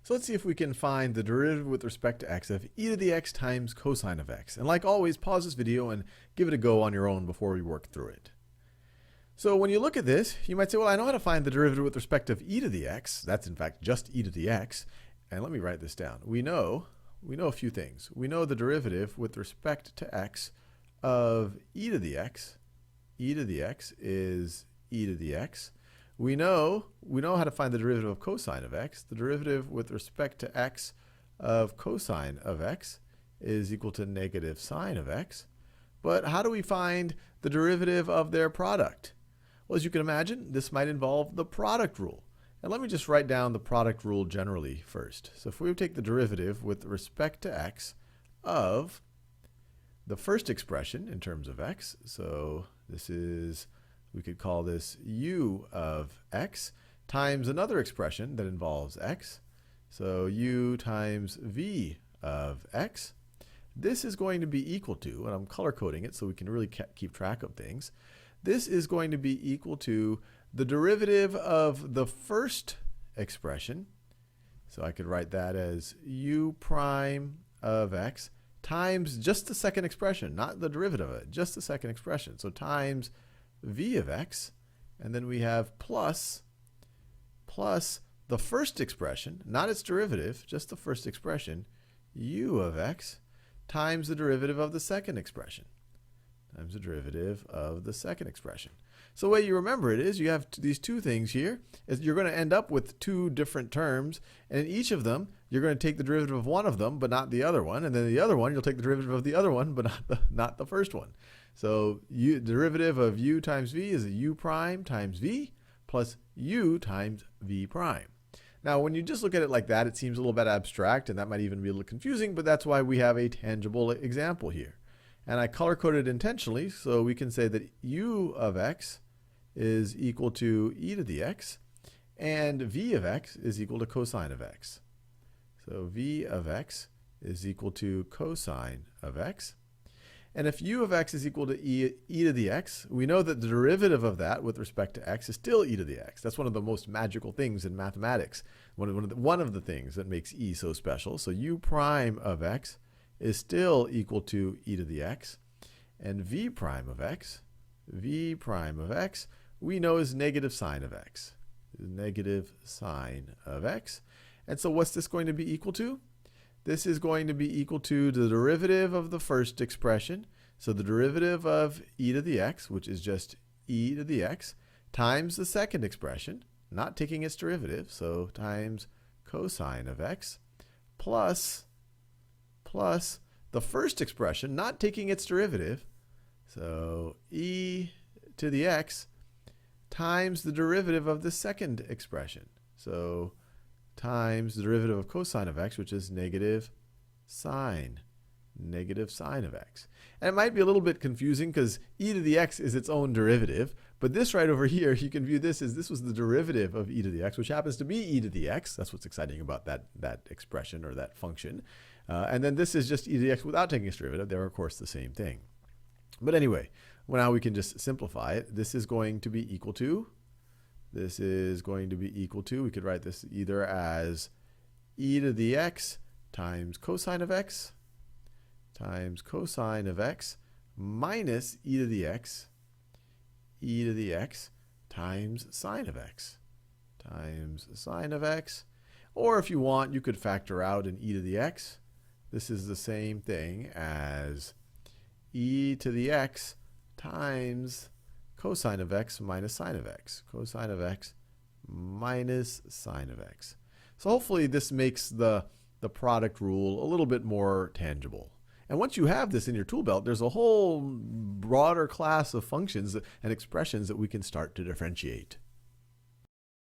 So let's see if we can find the derivative with respect to x of e to the x times cosine of x. And like always, pause this video and give it a go on your own before we work through it. So when you look at this, you might say, well, I know how to find the derivative with respect of e to the x. That's in fact just e to the x. And let me write this down. We know a few things. We know the derivative with respect to x of e to the x. E to the x is e to the x. We know how to find the derivative of cosine of x. The derivative with respect to x of cosine of x is equal to negative sine of x. But how do we find the derivative of their product? Well, as you can imagine, this might involve the product rule. And let me just write down the product rule generally first. So if we take the derivative with respect to x of the first expression in terms of x, so this is, we could call this u of x times another expression that involves x. So u times v of x. This is going to be equal to, and I'm color coding it so we can really keep track of things. This is going to be equal to the derivative of the first expression. So I could write that as u prime of x times just the second expression, not the derivative of it, just the second expression. So times v of x, and then we have plus the first expression, not its derivative, just the first expression, u of x, times the derivative of the second expression, times the derivative of the second expression. So the way you remember it is you have these two things here. You're going to end up with two different terms, and in each of them, you're going to take the derivative of one of them, but not the other one, and then the other one, you'll take the derivative of the other one, but not the first one. So derivative of u times v is a u prime times v plus u times v prime. Now, when you just look at it like that, it seems a little bit abstract, and that might even be a little confusing, but that's why we have a tangible example here. And I color-coded intentionally, so we can say that u of x is equal to e to the x, and v of x is equal to cosine of x. So v of x is equal to cosine of x. And if u of x is equal to e to the x, we know that the derivative of that with respect to x is still e to the x. That's one of the most magical things in mathematics, one of the things that makes e so special. So u prime of x is still equal to e to the x. And v prime of x, we know is negative sine of x. Negative sine of x. And so what's this going to be equal to? This is going to be equal to the derivative of the first expression. So the derivative of e to the x, which is just e to the x, times the second expression, not taking its derivative, so times cosine of x, plus the first expression, not taking its derivative, so e to the x, times the derivative of the second expression. So times the derivative of cosine of x, which is negative sine of x. And it might be a little bit confusing because e to the x is its own derivative, but this right over here, you can view this as this was the derivative of e to the x, which happens to be e to the x. That's what's exciting about that expression or that function. And then this is just e to the x without taking its derivative. They're, of course, the same thing. But anyway, well, now we can just simplify it. This is going to be equal to, we could write this either as e to the x times cosine of x minus e to the x times sine of x. Or if you want, you could factor out an e to the x. This is the same thing as e to the x times cosine of x minus sine of x. Cosine of x minus sine of x. So hopefully this makes the product rule a little bit more tangible. And once you have this in your tool belt, there's a whole broader class of functions and expressions that we can start to differentiate.